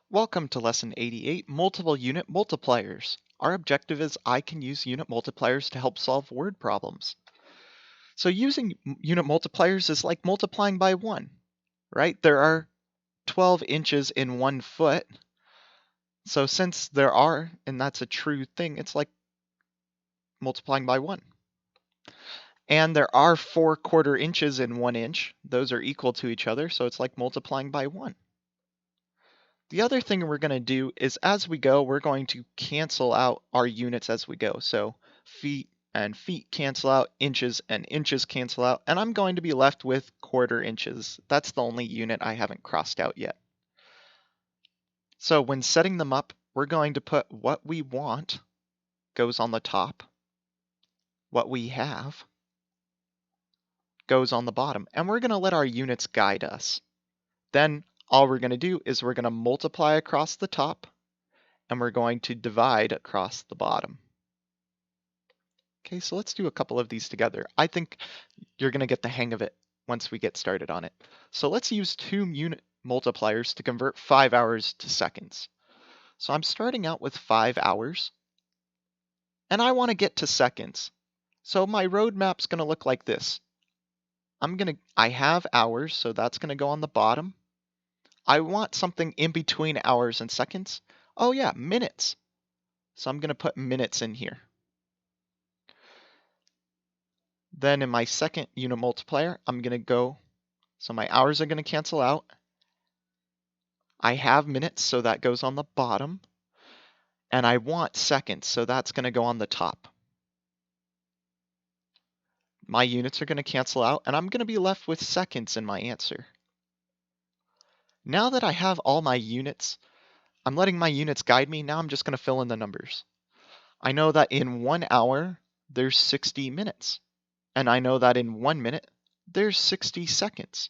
Welcome to Lesson 88, Multiple Unit Multipliers. Our objective is I can use unit multipliers to help solve word problems. So using unit multipliers is like multiplying by 1, right? There are 12 inches in 1 foot. So since there are, and that's a true thing, it's like multiplying by 1. And there are 4 quarter inches in 1 inch. Those are equal to each other, so it's like multiplying by 1. The other thing we're going to do is as we go, we're going to cancel out our units as we go. So feet and feet cancel out, inches and inches cancel out, and I'm going to be left with quarter inches. That's the only unit I haven't crossed out yet. So when setting them up, we're going to put what we want goes on the top, what we have goes on the bottom, and we're going to let our units guide us. Then all we're going to do is we're going to multiply across the top, and we're going to divide across the bottom. Okay, so let's do a couple of these together. I think you're going to get the hang of it once we get started on it. So let's use 2 unit multipliers to convert 5 hours to seconds. So I'm starting out with 5 hours, and I want to get to seconds. So my roadmap's going to look like this. I have hours, so that's going to go on the bottom. I want something in between hours and seconds. Oh yeah, minutes. So I'm going to put minutes in here. Then in my second unit multiplier, I'm going to go, so my hours are going to cancel out. I have minutes, so that goes on the bottom. And I want seconds, so that's going to go on the top. My units are going to cancel out, and I'm going to be left with seconds in my answer. Now that I have all my units, I'm letting my units guide me. Now I'm just going to fill in the numbers. I know that in 1 hour, there's 60 minutes. And I know that in 1 minute, there's 60 seconds.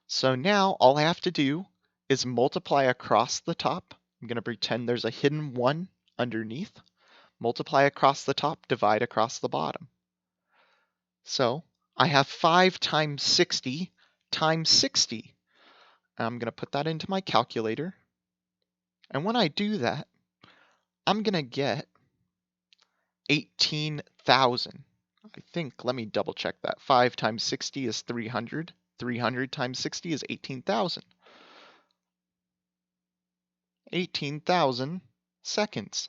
So now all I have to do is multiply across the top. I'm going to pretend there's a hidden 1 underneath. Multiply across the top, divide across the bottom. So I have 5 times 60 times 60. I'm going to put that into my calculator. And when I do that, I'm going to get 18,000. I think, let me double check that. 5 times 60 is 300. 300 times 60 is 18,000. 18,000 seconds.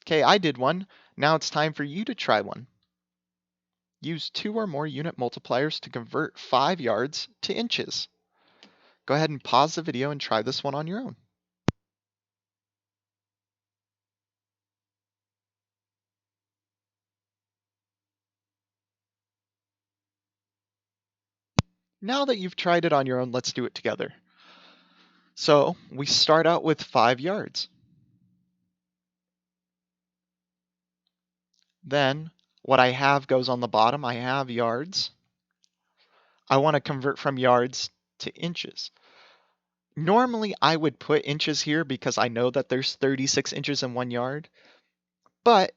Okay, I did one. Now it's time for you to try one. Use 2 or more unit multipliers to convert 5 yards to inches. Go ahead and pause the video and try this one on your own. Now that you've tried it on your own, let's do it together. So we start out with 5 yards. Then what I have goes on the bottom. I have yards. I want to convert from yards to inches. Normally I would put inches here because I know that there's 36 inches in 1 yard, but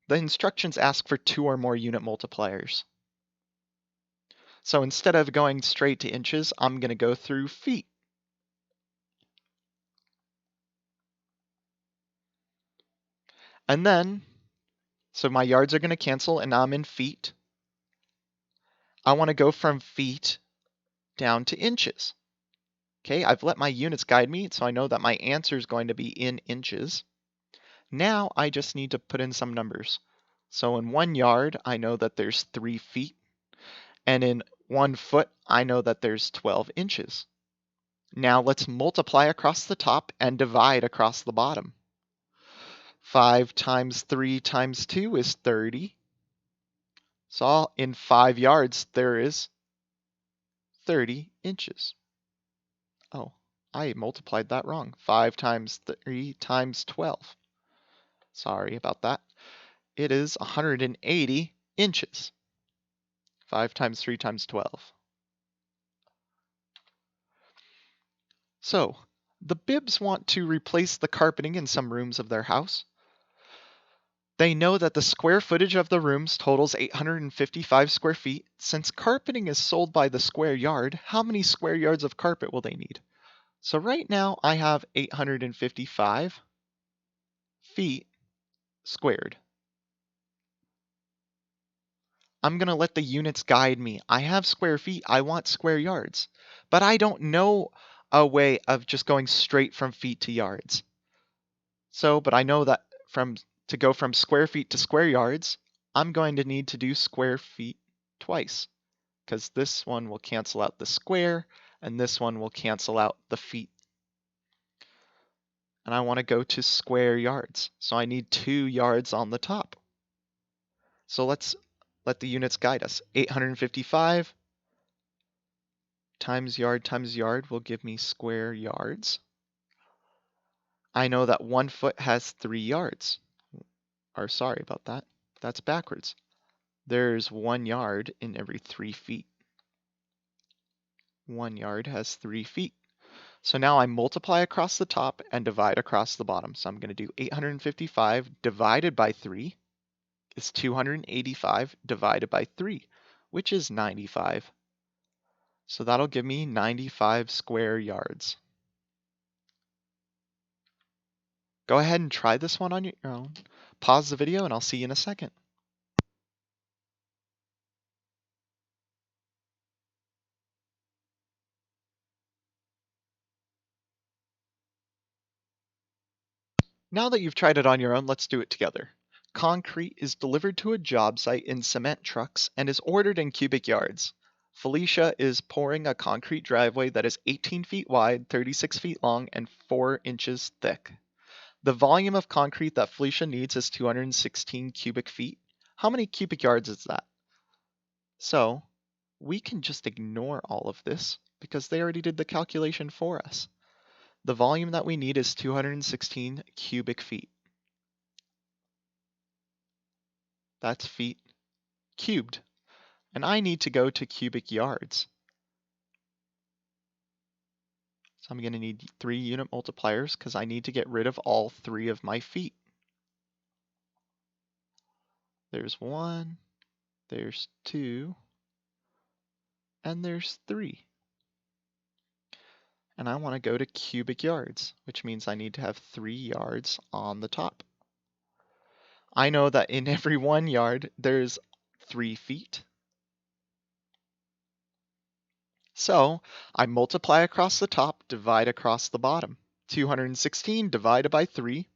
the instructions ask for 2 or more unit multipliers. So instead of going straight to inches, I'm going to go through feet. And then, so my yards are going to cancel and now I'm in feet. I want to go from feet down to inches. Okay, I've let my units guide me, so I know that my answer is going to be in inches. Now I just need to put in some numbers. So in 1 yard, I know that there's 3 feet. And in 1 foot, I know that there's 12 inches. Now let's multiply across the top and divide across the bottom. 5 times 3 times 2 is 30. So in 5 yards, there is 30 inches. Oh, I multiplied that wrong. 5 times 3 times 12. Sorry about that. It is 180 inches. 5 times 3 times 12. So, the Bibbs want to replace the carpeting in some rooms of their house. They know that the square footage of the rooms totals 855 square feet. Since carpeting is sold by the square yard, how many square yards of carpet will they need? So right now I have 855 feet squared. I'm going to let the units guide me. I have square feet, I want square yards, but I don't know a way of just going straight from feet to yards. But I know that to go from square feet to square yards, I'm going to need to do square feet twice, because this one will cancel out the square, and this one will cancel out the feet. And I want to go to square yards, so I need 2 yards on the top. So let's let the units guide us. 855 times yard will give me square yards. I know that 1 foot has 3 yards. Or sorry about that. That's backwards. There's 1 yard in every 3 feet. 1 yard has 3 feet. So now I multiply across the top and divide across the bottom. So I'm going to do 855 divided by 3 is 285 divided by 3, which is 95. So that'll give me 95 square yards. Go ahead and try this one on your own. Pause the video and I'll see you in a second. Now that you've tried it on your own, let's do it together. Concrete is delivered to a job site in cement trucks and is ordered in cubic yards. Felicia is pouring a concrete driveway that is 18 feet wide, 36 feet long, and 4 inches thick. The volume of concrete that Felicia needs is 216 cubic feet. How many cubic yards is that? So we can just ignore all of this because they already did the calculation for us. The volume that we need is 216 cubic feet. That's feet cubed. And I need to go to cubic yards. So I'm going to need 3 unit multipliers because I need to get rid of all 3 of my feet. There's 1, there's 2, and there's 3. And I want to go to cubic yards, which means I need to have 3 yards on the top. I know that in every 1 yard, there's 3 feet. So I multiply across the top, divide across the bottom. 216 divided by 3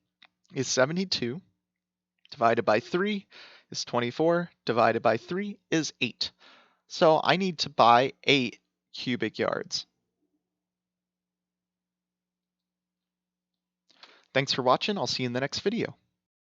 is 72. Divided by 3 is 24. Divided by 3 is 8. So I need to buy 8 cubic yards. Thanks for watching. I'll see you in the next video.